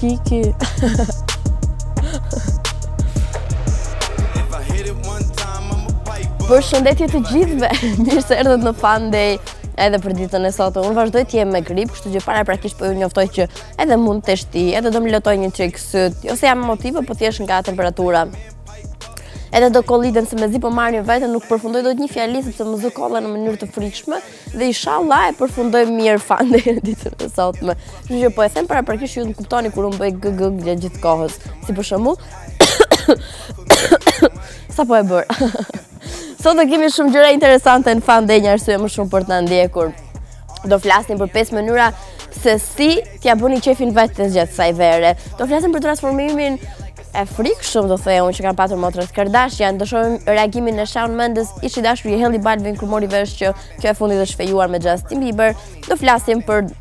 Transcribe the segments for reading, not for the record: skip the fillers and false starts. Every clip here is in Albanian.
Kiki. Përshëndetje të gjithëve, mirë se erdhët në Fan Day edhe për ditën e sotme. Unë vazhdoj të jem me grip, kështu që paraprakisht po ju njoftoj që edhe mund të shti, edhe do më lotoj një çik syt, ose jam motive, po thjesht nga temperatura. Edhe do kolliten se mezi po marr një vete, nuk përfundoj dot një fjali sepse më zë kolla në mënyrë të frikshme dhe inshallah e përfundoj mirë Fan Day ditën e sotme. Kështu që po e them paraprakisht ju të kuptoni kur unë bëj gg gjatë kohës. Si për shembull, sa po e bër. Sot do kemi shumë gjëra interesante në Fan Day, një arsye më shumë për të ndjekur. Do flasim për 5 mënyra se si t'ja bëni qefin vetes gjatë kësaj vere. Do flasim për transformimin e frikshëm, do thej unë, që kanë patur motrat Kardashian. Do shohim reagimin e Shawn Mendes, ish i dashur i Hailey Baldwin kur mori vesh që kjo e fundit është shfejuar me Justin Bieber. Do flasim për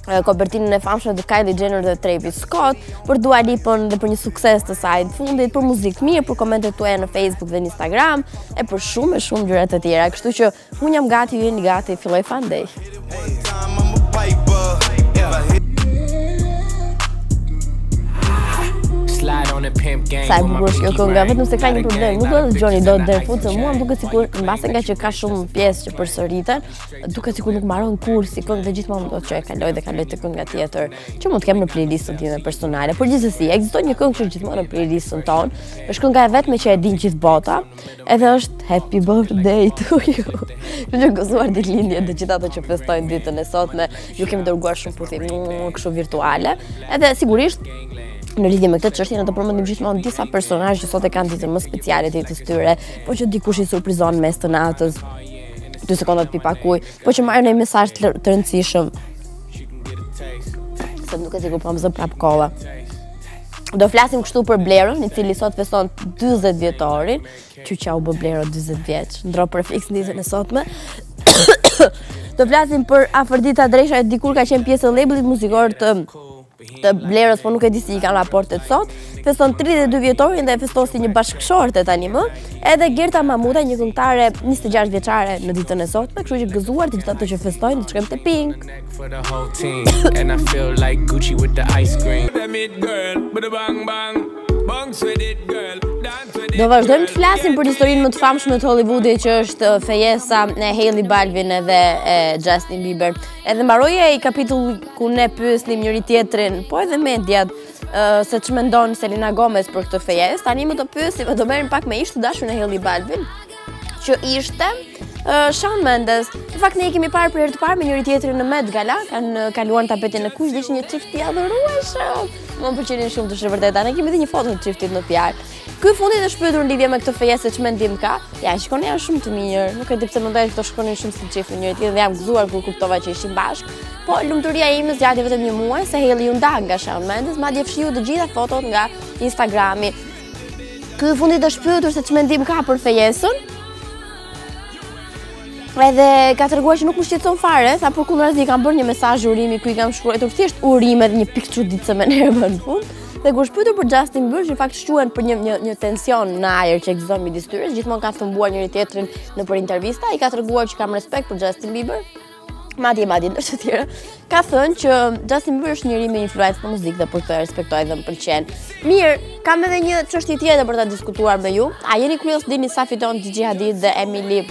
kopertinën e famshme të Kylie Jenner dhe Travis Scott, për Dua Lipën dhe për një sukses të saj të fundit, për muzikë mirë, për komentet tuaja në Facebook dhe në Instagram, e për shumë gjëra të tjera. Kështu që unë jam gati, ju jeni gati, filloj Fan Day. Sa e bukur është kjo kënga, vetëm se ka një problem, nuk do të dëgjoni dot deri në fund, se mua më duket sikur mbase nga që ka shumë pjesë që përsëriten, duket sikur nuk mbaron kurrë si këngë dhe gjithmonë do të çoj kaloj te kënga tjetër, që mund të kem në playlistën time personale. Por gjithsesi, ekziston një këngë që është gjithmonë në playlistën tonë, është kënga e vetme që e din gjithë bota, edhe është Happy Birthday to you. Ju gëzuar ditëlindjen të gjithë ato që festojnë ditën e sotme, ju kemi dërguar shumë puthim kështu virtuale, edhe sigurisht në lidhje me këtë çështje ne do përmendim gjithmonë disa personazhe që sot e kanë ditën më speciale të jetës tyre, po që dikush i surprizon mes të natës, 2 sekonda të pipakuj, po që marrin një mesazh të rëndësishëm. Se nuk e sigur po më zë prap kolla. Do flasim kështu për Blerën, i cili sot feston 40 vjetorin, që u bë Blero 40 vjeç, ndro për fiks në ditën e sotme. Do flasim për Afërdita Dresha, e dikur ka qenë pjesë e labellit muzikor të Blerës, po nuk e di si i kanë raportet sot. Feston 32 vjetorin dhe e feston si një bashkëshorte tani më. Edhe Gerta Mamuta, një këngëtare 26 vjeçare në ditën e sotme, kështu që gëzuar të gjithë ato që festojnë, do të shkojmë te Pink. Do vazhdojmë të flasim për historinë më të famshme të Hollywoodit, që është fejesa e Hailey Baldwin edhe e Justin Bieber. Edhe mbaroje i kapitulli ku ne pyesnim njëri tjetrin, po edhe mediat, se që mendon Selena Gomez për këtë fejes. Tani më të pyesim, do merrim pak me ish të dashur në Hailey Baldwin, që ishte Shawn Mendes. Në fakt ne i kemi parë për herë të parë me njëri tjetrin në Met Gala, kanë kaluar tapetin e kuq, dhe ishte një çift i adhurueshëm. Më pëlqenin shumë të vërteta. Ne kemi dhe një foto të çiftit në PR. Ky fundit është pyetur në lidhje me këtë fejesë që mendim ka. Ja, shikoni janë shumë të mirë. Nuk e di pse mendoj këto shkonin shumë si çift njëri tjetrin dhe jam gëzuar kur kuptova që ishin bashkë. Po lumturia ime zgjati vetëm një muaj se Hailey u nda nga Shawn Mendes, madje fshiu të gjitha fotot nga Instagrami. Ky fundit është pyetur se ç'mendim ka për fejesën. Edhe ka treguar që nuk më shqetëson fare, sa përkundrazi kanë bërë një mesazh urimi ku i kam shkruar thjesht urime dhe një pikë çuditëse me nervën në fund. Dhe kur shpyetur për Justin Bieber, në fakt shquhen për një tension në ajër që ekziston midis tyre, gjithmonë kanë thëmbuar njëri tjetrin nëpër intervista, i ka treguar që kam respekt për Justin Bieber. Madje ndër të tjera, ka thënë që Justin Bieber është njëri me influencë në muzikë dhe për këtë respektoj dhe më pëlqen. Mirë, kam edhe një çështje tjetër për ta diskutuar me ju. A jeni kurioz dini sa fiton Gigi Hadid dhe Emily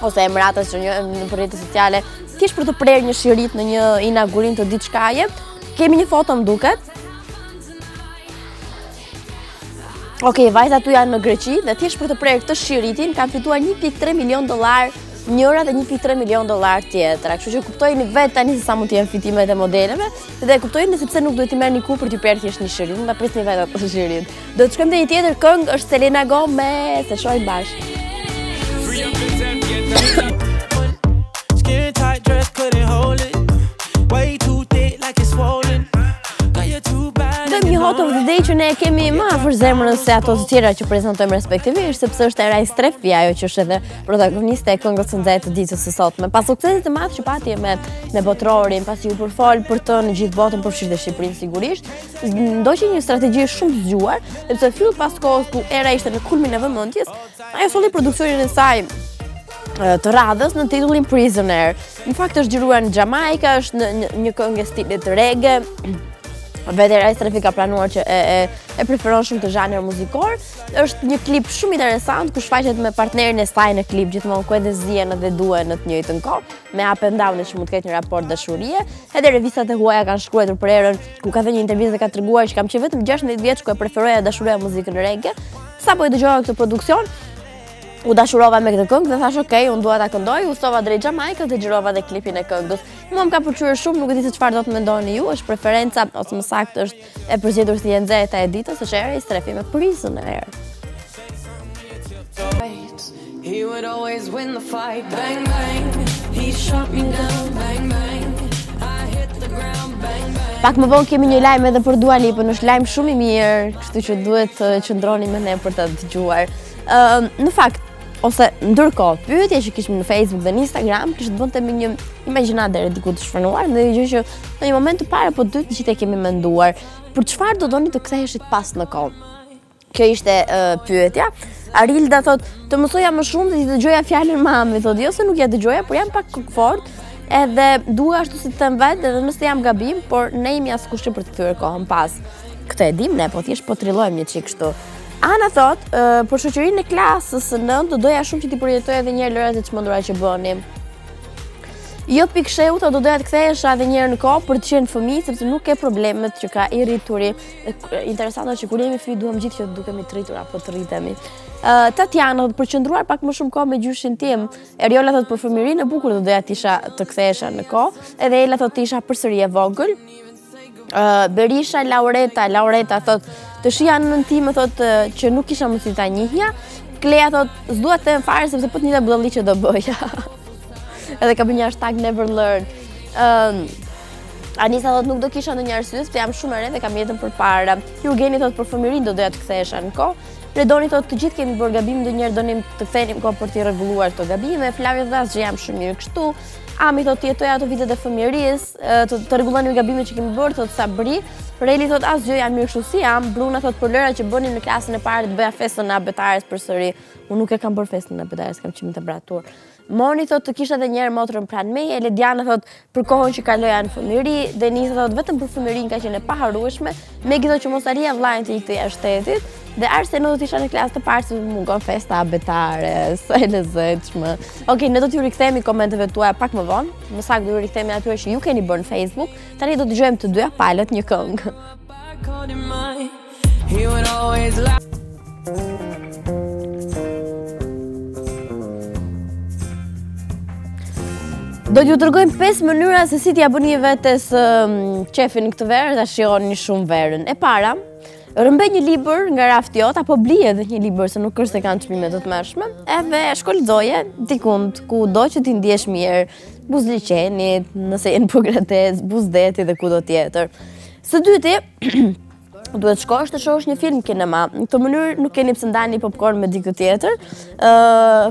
ose Emiratas që në rrjetet sociale, thjesht për të prerë një shirit në një inaugurim të diçkaje? Kemi një foto më duket. Okej, vajzat tu janë në Greqi dhe thjesht për të prerë këtë shiritin kanë fituar $1.3 milion njëra dhe $1.3 milion tjetra. Kështu që kuptojeni vetë tani se sa mund të jenë fitimet e modeleve dhe kuptojeni sepse nuk duhet t'i merrni kur për t'i prerë thjesht një shirit, mund ta prisni vetë atë shirit. Do të shkojmë te një tjetër këngë, është Selena Gomez, e shohim bashkë. Skin tight dress couldn't hold it. Way too thick like it's swollen. Got you too bad. Një hot of the day që ne kemi më afër zemrës se ato të tjera që prezantojmë respektivisht, sepse është Era Strefi, ajo që është edhe protagoniste e këngës së nxehtë të ditës së sotme. Pas suksesit të madh që pati me botrorin, pasi u përfol për të në gjithë botën, përfshirë dhe Shqipërinë sigurisht, ndoqi një strategji shumë të zgjuar, sepse fyll pas kohës ku Era ishte në kulmin e vëmendjes, ajo solli produksionin e saj të radhës në titullin Prisoner. Në fakt është xhiruar në Jamaica, është një këngë stilit reggae. vetë Strefi ka planuar që e preferon shumë të zhanër muzikor. Është një klip shumë interesant ku shfaqet me partnerin e saj në klip, gjithmonë ku edhe zien edhe duhen në të njëjtën kohë, me up and down që mund të ketë një raport dashurie. Edhe revistat e huaja kanë shkruar për erën ku ka dhënë një intervistë dhe ka treguar që kam qenë vetëm 16 vjeç ku e preferoja dashuria muzikën reggae. Sapo e dëgjova këtë produksion, u dashurova me këtë këngë dhe thash okay, unë dua ta këndoj, u stova drejt Jamaikës dhe xhirova dhe klipin e këngës. Mua më ka pëlqyer shumë, nuk e di se çfarë do të mendoni ju, është preferenca ose më saktë është e përzgjedhur si e nxehta e ditës, është era i Strefi me prisën e erë. He would always win the fight, bang bang. He shot me down, bang bang. I hit the ground, bang bang. Pak më vonë kemi një lajm edhe për Dua Lipën, është lajm shumë i mirë, kështu që duhet të qëndroni me ne për ta dëgjuar. Në fakt, ose ndërkohë, pyetja që kishim në Facebook dhe në Instagram kishte bënte me një imagjinat deri diku të shfrenuar, dhe gjë që në një moment të parë apo dy të gjithë e kemi menduar, për çfarë do doni të ktheheshit pas në kohë. Kjo ishte pyetja. Arilda thot, të mësoja më shumë dhe të dëgjoja fjalën mami, thot, jo se nuk ja dëgjoja, por jam pak komfort, edhe dua ashtu si të them vetë, edhe nëse jam gabim, por ne jemi askush për të kthyer kohën pas. Këtë e dim ne, po thjesht po trillojmë një çik kështu. Ana thot, për shoqërinë e klasës së 9 do doja shumë që t'i përjetoj edhe një herë lërat e çmendura që bëni. Jo piksheu, do doja të kthehesha edhe një herë në kohë për të qenë fëmijë, sepse nuk ke problemet që ka i rrituri. Interesante është që kur jemi fëmijë duam gjithë që të dukemi të rritur apo të rritemi. Tatiana thot, për qëndruar pak më shumë kohë me gjyshin tim. Eriola thot, për fëmijërinë e bukur do doja të kthehesha në kohë. Edhe Ela thot, të isha përsëri e vogël. Berisha Laureta thot, të shija nënën time thot që nuk kisha mundësi ta njihja. Klea thot, s'dua të them fare sepse po të njëjta budalliqe do bëja. Edhe ka bërë një hashtag never learn. Anisa thot, nuk do kisha ndonjë arsye sepse jam shumë e re dhe kam jetën përpara. Jurgeni thot, për fëmijërinë do doja të kthehesha në kohë. Redoni thot, të gjithë kemi bërë gabim, ndonjëherë donim të kthenim kohë për t'i rregulluar këto gabime. Flavia thot, që jam shumë mirë kështu. Ami thot, jetoj ato vitet e fëmijërisë, të rregulloni gabimet që kemi bërë, thot Sabri. Reli thot, asgjë, jam mirë kështu si jam. Bruna thot, për lëra që bënin në klasën e parë të bëja festën e abetares përsëri. Unë nuk e kam bërë festën e abetares, kam qenë temperaturë. Moni thot, të kisha edhe një herë motrën pranë meje. Lediana thot, për kohën që kaloja në fëmijëri. Denisa thot, vetëm për fëmijërinë ka qenë e paharrueshme. Megi thot që mos arria vllajën të ikte jashtë shtetit. Dhe Arseno do të isha në klasë të parë se mungon festa abetare, sa e lezetshme. Okej, ne do t'ju rikthehemi komenteve tuaja pak më vonë. Më saktë do ju rikthehemi atyre që ju keni bërë në Facebook. Tani do të dëgjojmë të dyja palët një këngë. Do t'ju tregojmë 5 mënyra se si t'ja bëni vetes qefin këtë verë dhe shihoni shumë verën. E para, rëmbej një libër nga rafti jot, apo bli edhe një libër se nuk është se kanë çmime të tmerrshme, edhe shkollëzoje dikund ku do që ti ndjesh mirë, Buzliqenit, nëse jenë Pogratez, Buzdeti dhe kudo tjetër. Së dyti, duhet shkosh të shohësh një film kinema. Në këtë mënyrë nuk keni pse ndani popcorn me dikë tjetër,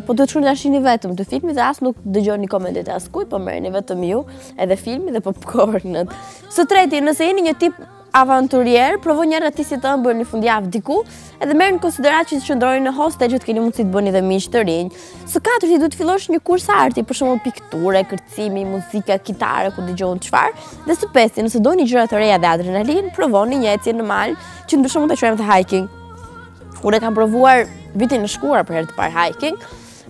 po duhet shkruani ta shihni vetëm të filmit dhe as nuk dëgjoni komentet e askujt, po merrni vetëm ju, edhe filmi dhe popcornët. Së treti, nëse jeni një tip avanturier, provoj një ratisit të ëmbël një fundjavë diku, edhe merr në konsiderat që të qëndroni në hostel që të keni mundësi të bëni dhe miq të rinj. Së katërti, duhet fillosh një kurs arti, për shembull pikture, kërcimi, muzika, kitare, ku dëgjon çfarë. Dhe së pesti, nëse doni gjëra të reja dhe adrenalin, provoni një ecje në mal, që për shembull ta quajmë të hiking. Unë kam provuar vitin e shkuar për herë të parë hiking.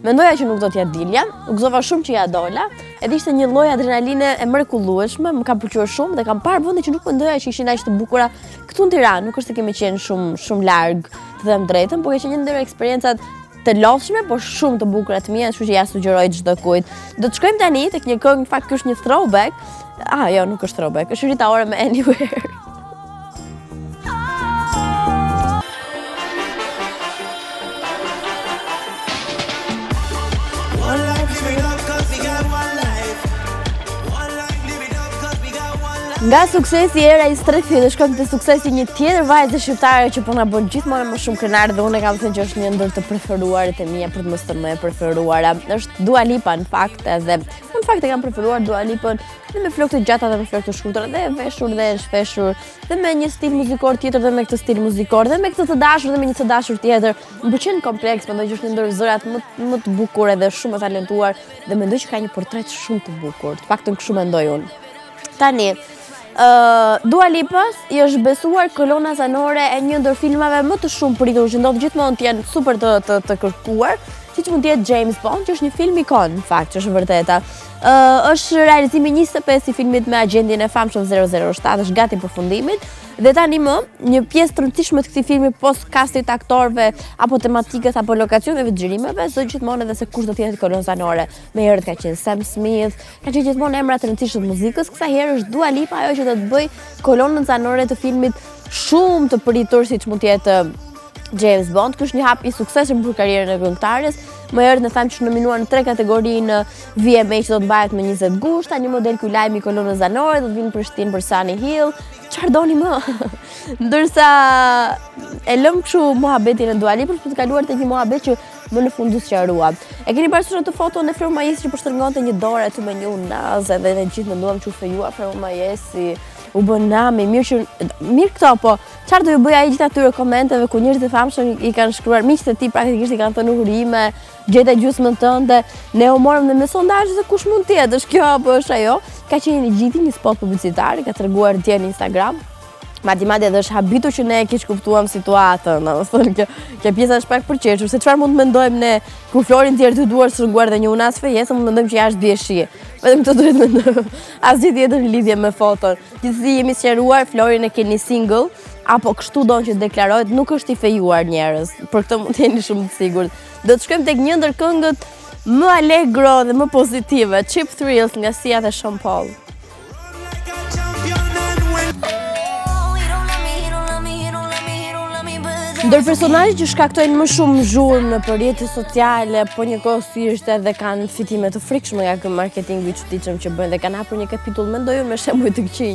Mendoja që nuk do t'ja dilja, u gëzova shumë që ja dola, edhe ishte një lloj adrenaline e mrekullueshme, më ka pëlqyer shumë dhe kam parë vende që nuk mendoja që ishin aq të bukura këtu në Tiranë, nuk është se kemi qenë shumë larg, të them drejtën, por ka qenë një ndër eksperiencat të lodhshme, por shumë të bukura të mia, kështu që ja sugjeroj çdo kujt. Do të shkojmë tani tek një këngë, në fakt ky është një throwback. Jo, nuk është throwback, është Rita Ora me Anywhere. Nga suksesi i era i Strefi dhe shkojmë te suksesi një tjetër vajze shqiptare që po na bën gjithmonë më shumë krenar dhe unë kam thënë që është një ndër të preferuarit e mia, për të mos të më e preferuara. Është Dua Lipa në fakt, edhe unë në fakt e kam preferuar Dua Lipën dhe me flokë të gjata dhe me flokë të shkurtra dhe e veshur dhe e shpeshur dhe me një stil muzikor tjetër dhe me këtë stil muzikor dhe me këtë të dashur dhe me një të dashur tjetër. Më pëlqen kompleks, mendoj që është një ndër zërat më të bukur edhe shumë të talentuar dhe mendoj që ka një portret shumë të bukur. Të paktën kështu mendoj unë. Tani, Dua Lipas i është besuar kolona zanore e një ndër filmave më të shumë pritur që ndodh gjithmonë të jenë super të kërkuar, siç mund të jetë James Bond, që është një film ikon, në fakt, që është vërteta. Është realizimi 25 i filmit me agentin e famshëm 007, është gati përfundimit. Dhe tani më, një pjesë të rëndësishme të këtij filmi post castit aktorëve apo tematikës apo lokacioneve të xhirimeve, është gjithmonë edhe se kush do të jetë kolonë zanore. Me herët ka qenë Sam Smith, ka qenë gjithmonë emra të rëndësishëm të muzikës, kësaj herë është Dua Lipa ajo që do të bëj kolonën zanore të filmit shumë të pritur siç mund të jetë James Bond. Ky është një hap i suksesshëm për karrierën e këngëtares. Më herët ne thamë që nominuar në 3 kategori në VMA që do të mbahet më 20 gusht, tani model ky lajmi i kolonës zanore do të vinë në Prishtinë për Sunny Hill. Çfarë doni më? Ndërsa e lëm kështu muhabetin e Dua Lipës për të kaluar te një muhabet që më në fund u sqarua. E keni parasysh atë foton e Ferro Majesi që përshtrëngonte një dorë aty me një unaz edhe ne gjithë menduam që u fejuar Ferro Majesi. U bën nami, mirë këto, po çfarë do ju bëj ai gjithë atyre komenteve ku njerëzit e famshëm i kanë shkruar, miqtë e tij praktikisht i kanë thënë urime, gjeta gjysmën tënde, ne u morëm në me sondazhe se kush mund të jetë, është kjo apo është ajo. Ka qenë një gjiti, një spot publicitar, ka treguar dje në Instagram. Madje edhe është habitur që ne e keq kuptuam situatën, domethënë kjo pjesa është pak përqeshur, se çfarë mund të mendojmë ne kur Florin tjerë dy duar shtrënguar dhe një unas fejesë, mund të mendojmë që jashtë bie shi. Vetëm këtë duhet mendojmë. Asgjë tjetër në lidhje me foton. Gjithsesi jemi sqaruar, Florin e keni single, apo kështu don që deklarohet, nuk është i fejuar njerëz. Për këtë mund të jeni shumë të sigurt. Do të shkojmë tek një ndër këngët më allegro dhe më pozitive, Cheap Thrills nga Sia dhe Sean Paul. Ndër personazhet që shkaktojnë më shumë zhurmë në rrjetet sociale, po njëkohësisht edhe kanë fitime të frikshme nga ky marketingu i çuditshëm që bëjnë dhe kanë hapur një kapitull mendoj unë me shembuj të këqij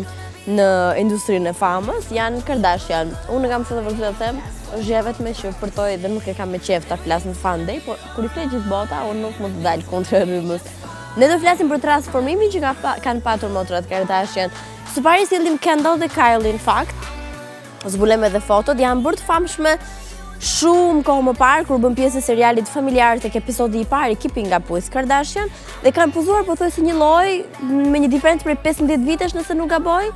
në industrinë e famës, janë Kardashian. Unë kam thënë vërtet të them, është ja vetëm që përtoj dhe nuk e kam me qejf ta flas në fan day, por kur i flet gjithë bota, unë nuk mund të dal kundër rrymës. Ne do flasim për transformimin që kanë patur motrat Kardashian. Së pari sillim Kendall dhe Kylie në fakt. Zbulem edhe fotot, janë bërë të famshme shumë kohë më parë kur bën pjesë e serialit familjar tek episodi i parë i Keeping Up with Kardashian dhe kanë pozuar pothuajse një lloj me një diferencë prej 15 vitesh nëse nuk gaboj.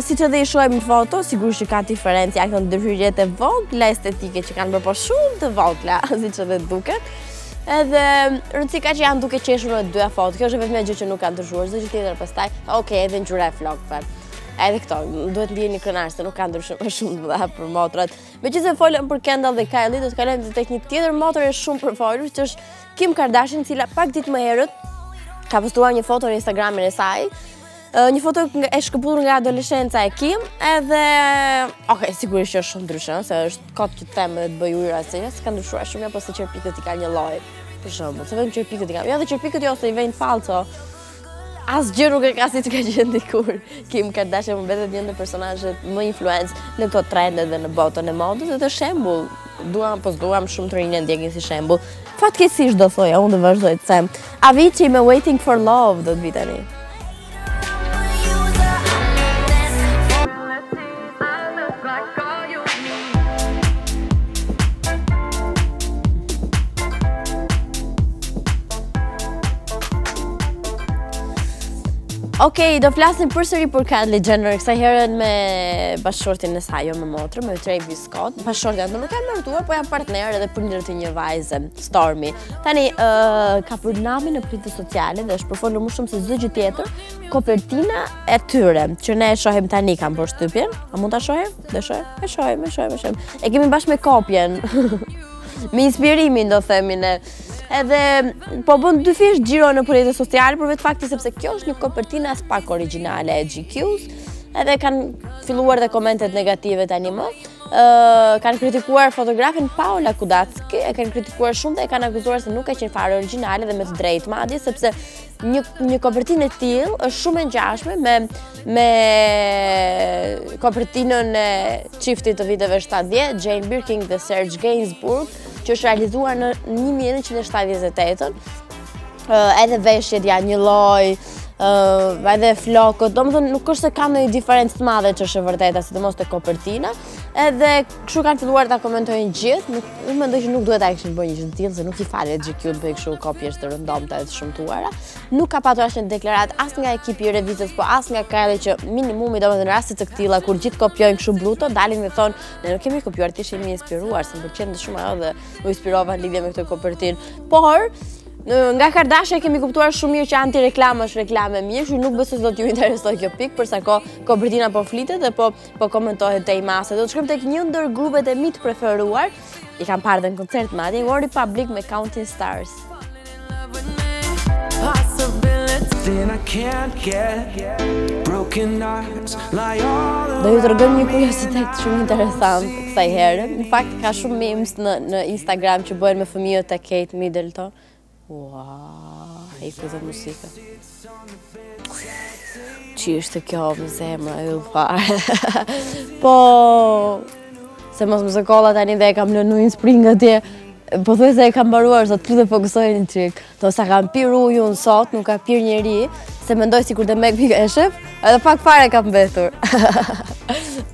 Siç edhe i shohim në foto, sigurisht që ka diferencë, janë këto ndryshjet e vogla estetike që kanë bërë po shumë të vogla, siç edhe duket. Edhe rëndësika që janë duke qeshur në dyja foto. Kjo është vetëm gjë që nuk kanë ndryshuar, çdo gjë tjetër pastaj. Okej, edhe ngjyra e flokëve. Edhe këto, duhet ndjeni krenar se nuk ka ndryshime shumë të mëdha për motrat. Meqenëse folëm për Kendall dhe Kylie, do të kalojmë tek një tjetër motër e shumë përfolur, që është Kim Kardashian, e cila pak ditë më herët ka postuar një foto në Instagramin e saj. Një foto e shkëputur nga adoleshenca e Kim, edhe okej, sigurisht që është shumë ndryshe, se është kot që të them dhe të bëj ujëra se s'ka ndryshuar shumë, apo se qerpikët i ka një lloj. Për shembull, se vetëm qerpikët i ka. Jo, dhe qerpikët jo se i vejnë falco. Asgjë nuk e ka si që ka qenë dikur. Kim Kardashian më mbetet një ndër personazhet më influencë në këto trende dhe në botën e modës dhe të shembull. Duam shumë të rinj ndjekin si shembull. Fatkeqësisht do thoja, unë do vazhdoj të them. Avicii me Waiting for Love do të vi tani. Okej, do flasim përsëri për Kylie Jenner, kësaj herën me bashkëshortin e saj, jo me motrën, me Travis Scott. Bashkëshortja nuk kanë martuar, po janë partnerë edhe prindër të një vajze, Stormi. Tani ka për namin në rrjetet sociale dhe është përfolur më shumë se çdo gjë tjetër, kopertina e tyre, që ne e shohim tani kam përshtypjen. A mund ta shohim? Do shohim? E shohim. E kemi bashkë me kopjen. Me inspirimin do themi ne. Edhe po bën dyfish xhiro në rrjetet sociale për vetë fakti sepse kjo është një kopertinë as pak origjinale e GQ's, edhe kanë filluar dhe komentet negative tani më. Kanë kritikuar fotografin Paula Kudacki, e kanë kritikuar shumë dhe e kanë akuzuar se nuk ka qenë fare origjinale dhe me të drejtë madje sepse një kopertinë e tillë është shumë e ngjashme me kopertinën e çiftit të viteve 70, Jane Birkin dhe Serge Gainsbourg, që është realizuar në 1978. Edhe veshjet janë një lloj, edhe flokët, domethënë nuk është se ka ndonjë diferencë të madhe që është e vërteta, sidomos te kopertina. edhe kështu kanë filluar ta komentojnë gjithë. Unë mendoj që nuk duhet ta kishin bërë një gjë të tillë, se nuk i falet GQ të bëjë kështu kopje të rëndomta e të shëmtuara. Nuk ka patur asnjë deklaratë as nga ekipi i revizës, po as nga Kajli që minimumi domethënë në raste të këtilla kur gjithë kopjojnë kështu bruto, dalin dhe thonë, ne nuk kemi kopjuar, thjesht jemi inspiruar, se më pëlqen shumë ajo dhe u inspirova në lidhje me këtë kopertinë. Por nga Kardashian kemi kuptuar shumë mirë që anti-reklama është reklame mirë, që nuk besoj se do t'ju interesoj kjo pikë, përsa kopertina po flitet dhe po komentohet te i masë. Do të shkojmë tek një ndër grupet e mi të preferuar, i kam parë dhe në koncert madje, One Republic me Counting Stars. Do ju tregoj një kuriositet shumë interesant kësaj herë. Në fakt ka shumë memes në Instagram që bëhen me fëmijët e Kate Middleton. Wow, e i këtë muzika. Që ishte kjo më zemra, e fare. Po, se mos më kolla tani dhe e kam lënë ujin spring atje. Po thuaj se e kam mbaruar, sot ty dhe fokusohen një trik. Do sa kam pirë ujun sot, nuk ka pirë njeri, se mendoj sikur të mek pika e shef, edhe pak fare kam mbetur.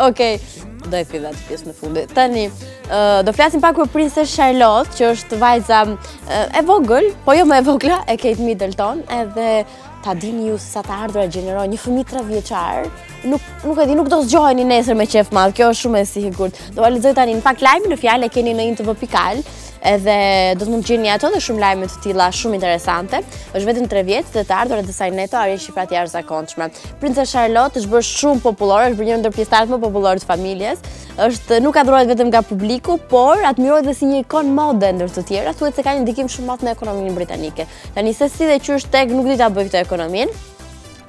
Okej. Do e fyll atë pjesë në fundit. Tani, do flasim pak për Princess Charlotte, që është vajza e vogël, po jo më e vogla, e Kate Middleton, edhe ta dini ju se sa të ardhura gjenerojnë një fëmijë 3 vjeçar. Nuk e di, nuk do zgjoheni nesër me qef madh, kjo është shumë e sigurt. Do a lexoj tani në fakt lajmin në fjalë e keni në intv.al, edhe do të mund të gjeni ato dhe shumë lajme të tilla shumë interesante. Është vetëm 3 vjet dhe të ardhurat e saj neto arrin shifra të jashtëzakonshme. Princess Charlotte është bërë shumë popullore, është bërë një ndër pjesëtarët më popullor të familjes. Nuk adhurohet vetëm nga publiku, por admirohet dhe si një ikon mode ndër të tjera, thuhet se ka një ndikim shumë madh në ekonominë britanike. Tani se si dhe qysh tek nuk di ta bëj këtë ekonominë.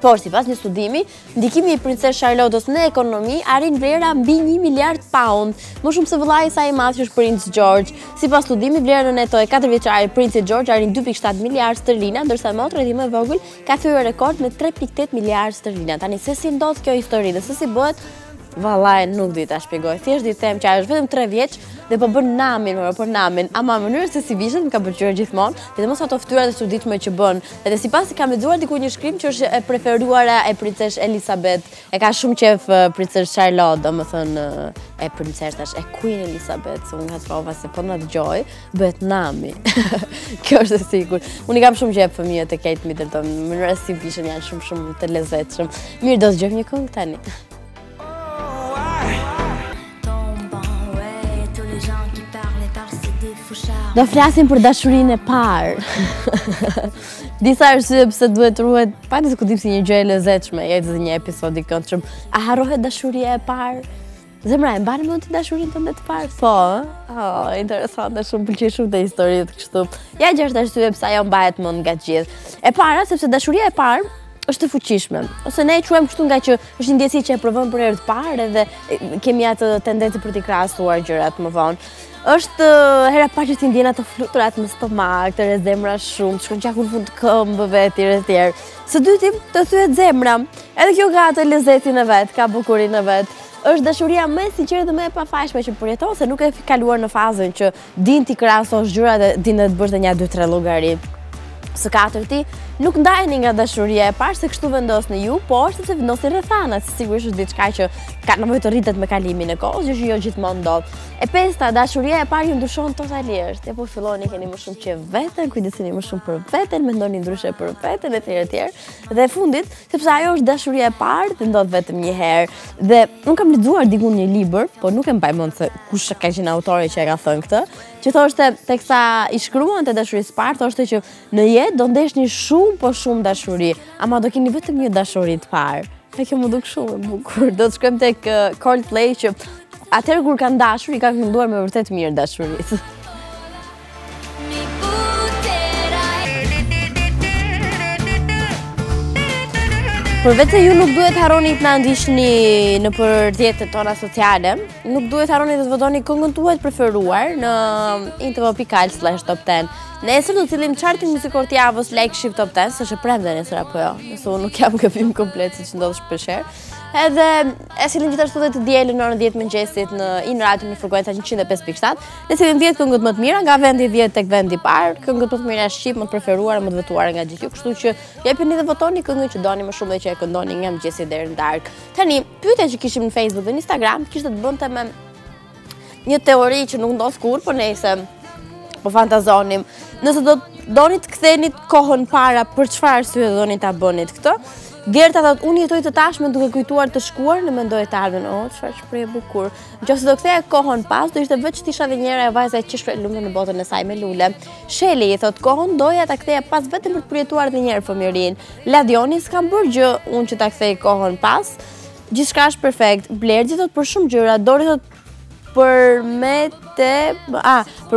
Por, sipas një studimi, ndikimi i Princess Charlottes në ekonomi arrin vlera mbi 1 miliard pound, më shumë se vëllai i saj i madh që është Prince George. Sipas studimit, vlera neto e 4 vjeçari Prince George arrin 2.7 miliard sterlina, ndërsa motra e tij më e vogël ka thyer rekord me 3.8 miliard sterlina. Tani se si ndodh kjo histori dhe se si bëhet, vallai nuk di ta shpjegoj. Thjesht di them që ajo është vetëm 3 vjeç dhe po bën namin, por namin, ama në mënyrë se si vishet më ka pëlqyer gjithmonë, dhe mos ato fytyrat e çuditshme që bën. Edhe sipas kam lexuar diku një shkrim që është e preferuara e Princess Elizabeth. E ka shumë qef Princess Charlotte, domethënë e princeshash, e Queen Elizabeth, se unë ngatrova se po na dëgjoj, bëhet nami. Kjo është e sigurt. Unë i kam shumë qef fëmijët e Kate Middleton, në mënyrë se si vishen janë shumë të lezetshëm. Mirë, do të dëgjojmë një këngë tani. Do flasim për dashurinë e parë. Disa arsye pse duhet ruhet, pa diskutim si një gjë e lezetshme, jetë një episod i këndshëm. A harrohet dashuria e parë? Zemra, e mban mend dashurinë tënde të parë? Po, interesante, shumë pëlqej shumë të historitë kështu. Ja 6 arsye pse ajo mbahet mend nga gjithë. E para, sepse dashuria e parë është e fuqishme. Ose ne e quajmë kështu nga që është një ndjesi që e provon për herë të parë dhe kemi atë tendencë për t'i krahasuar gjërat më vonë. Është hera parë që ti ndjen ato fluturat në stomak, të rezemra shumë, të shkon gjaku në fund të këmbëve etj. Së dyti, të thyet zemra. Edhe kjo ka atë lezetin e vet, ka bukurinë e vet. Është dashuria më e sinqertë dhe më e pafajshme që përjeton, se nuk e kaluar në fazën që din ti krahasosh gjërat dhe din të bësh një 2-3 llogari. Së katërti, nuk ndajeni nga dashuria e parë se kështu vendosni ju, por sepse vendosni rrethanat, se sigurisht është diçka që ka nevojë të rritet me kalimin e kohës, gjë që jo gjithmonë ndodh. E pesta, dashuria e parë ju ndryshon totalisht. Po filloni keni më shumë qef veten, kujdeseni më shumë për veten, mendoni ndryshe për veten etj. Dhe e fundit, sepse ajo është dashuria e parë, dhe ndodh vetëm një herë. Dhe unë kam lexuar diku një libër, por nuk e mbaj mend se kush ka qenë autori që e ka thënë këtë, që thoshte teksa i shkruan te dashurisë parë, thoshte që në jetë do ndeshni shumë dashuri, ama do keni vetëm një dashuri të parë. E kjo më duk shumë e bukur. Do të shkojmë tek Coldplay që atëherë kur kanë dashur, i kanë kënduar me vërtet mirë dashurisë. Përveç se ju nuk duhet harroni të na ndiqni nëpër rrjetet tona sociale, nuk duhet harroni të votoni këngën tuaj të preferuar në intv.al/top10. Nesër do të cilin chartin muzikor të javës Like Shift Top 10, se është e premte nesër apo jo, nëse unë nuk jam gabim komplet siç ndodh shpeshherë. Edhe e sillim gjithashtu dhe të dielën në orën 10 mëngjesit në In Radio në frekuencën 105.7. Ne sillim 10 këngët më të mira nga vendi 10 tek vendi i parë, këngët më të mira shqip, më të preferuara, më të votuara nga gjithë ju, kështu që jepini dhe votoni këngën që doni më shumë dhe që e këndoni nga mëngjesi deri në darkë. Tani, pyetja që kishim në Facebook dhe në Instagram kishte të bënte me një teori që nuk ndodh kur, po nejse, po fantazonim. Nëse do doni të ktheni kohën para, për çfarë arsye doni ta bënit këtë? Gerta thot, unë jetoj të tashmen duke kujtuar të shkuar në mendoj të ardhmen. O, çfarë shprehje bukur. Nëse do ktheja kohën pas, do ishte vetë që tisha edhe njëra e vajza që shpreh lumtur në botën e saj me lule. Sheli i thot, kohën doja ta ktheja pas vetëm për të përjetuar edhe një herë fëmijërinë. Ladioni s'kam bërë gjë unë që ta kthej kohën pas. Gjithçka është perfekt. Blergji thot për shumë gjëra, Dori thot për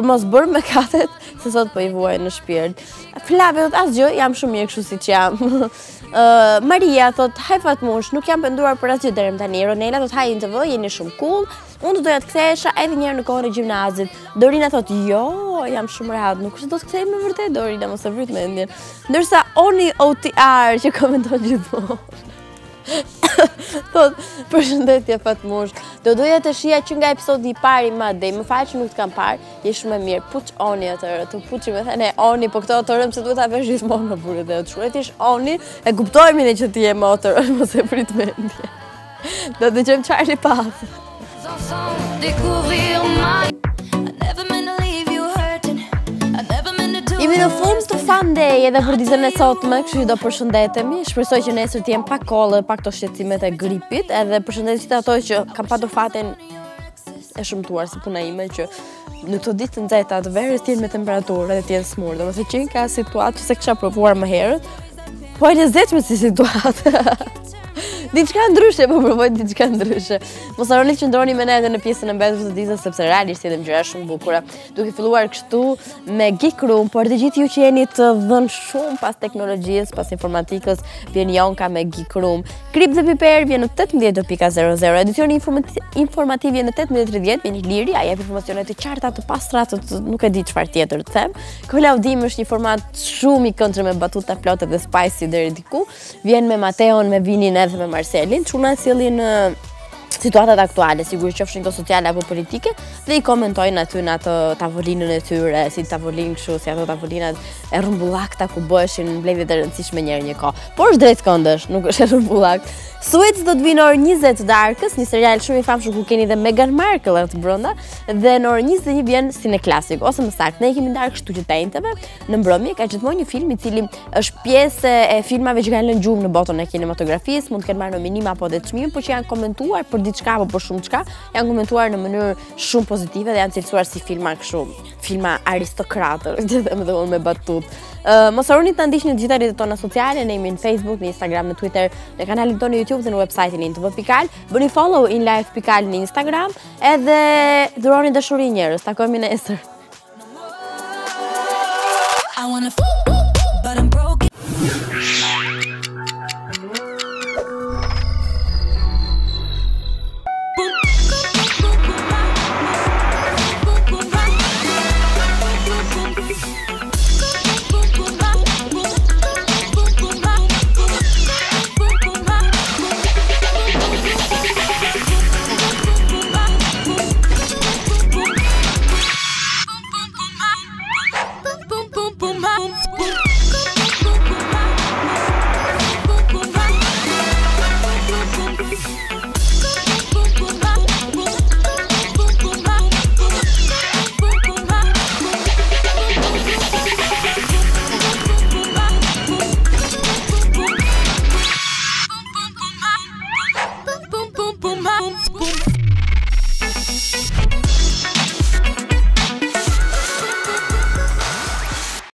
mos bërë mëkatet, se sot po i vuaj në shpirt. Flavia thot, asgjë, jam shumë mirë kështu siç jam. Maria thot, haj Fatmush, nuk jam penduar për asgjë deri më tani. Ronela thot, haj në TV, jeni shumë cool. Unë doja të kthehesha edhe një herë në kohën e gjimnazit. Dorina thot, jo, jam shumë rehat, nuk është do të kthej më vërtet, Dorina, mos e vrit mendjen. Ndërsa Oni OTR që komenton gjithmonë. Thot, përshëndetje Fatmush, do doja të shija që nga episodi I parë I madej, më fal që nuk të kam parë, je shumë e mirë, puç Oni atërë, të puçi me thënë Oni, po këto atërëm se duhet ta vesh gjithmonë në burë dhe të shkruaj ti Oni, e kuptojmë ne që ti je motor, mos e prit mendje. Do të dëgjojmë Charlie Puth. Jemi në fund të Fandej edhe për ditën e sotme, kështu që do përshëndetemi. Shpresoj që nesër të jem pak kollë, pak të shqetësimet e gripit, edhe përshëndetit ato që kam patur fatin e shëmtuar si puna ime që në këto ditë të nxehta të verës të jenë me temperaturë dhe të jenë smur. Domethënë që ka situatë që se kisha provuar më herët, po e lezetshme si situatë. Diçka ndryshe, po provoj diçka ndryshe. Mos harroni që ndroni me ne edhe në pjesën e mbetur të ditës sepse realisht jemi gjëra shumë bukura. Duke filluar kështu me Geek Room, por të gjithë ju që jeni të dhënë shumë pas teknologjisë, pas informatikës, vjen Jonka me Geek Room. Krip dhe Piper vjen në 18.00, edicioni informativ vjen në 18.30, vjen Liri, ai jep informacione të qarta, të pastra, nuk e di çfarë tjetër të them. Kolaudim është një format shumë I këndshëm me batuta plotë dhe spicy deri diku. Vjen me Mateon, me Vinin edhe me Marcelin, çuna sjellin situatat aktuale, sigurisht qofshin to sociale apo politike, dhe I komentojnë aty në atë tavolinën e tyre, si tavolinë kështu, si ato tavolinat e rrumbullakta ku bëheshin mbledhjet e rëndësishme një kohë. Por është drejt këndësh, nuk është e rrumbullakt. Suits do të vinë orë 20 të darkës, një serial shumë I famshëm ku keni dhe Meghan Markle atë brenda, dhe në orë 21 vjen Cine Classic, ose më saktë, ne kemi ndarë kështu që tenteve. Në mbrëmje ka gjithmonë një film I cili është pjesë e filmave që kanë lënë gjumë në botën e kinematografisë, mund të kenë marrë nominime apo dhe çmime, por që janë komentuar për diçka apo për shumë çka, janë komentuar në mënyrë shumë pozitive dhe janë cilësuar si filma kështu, filma aristokratër, domethënë me batutë. Mos harroni të na ndiqni në gjitha rrjetet tona sociale, ne jemi në Facebook, në Instagram, në Twitter, në kanalin tonë YouTube dhe në website-in intv.al. Bëni follow inlife.al në Instagram, edhe dhuroni dashuri njerëz. Takohemi nesër. boom, boom, boom.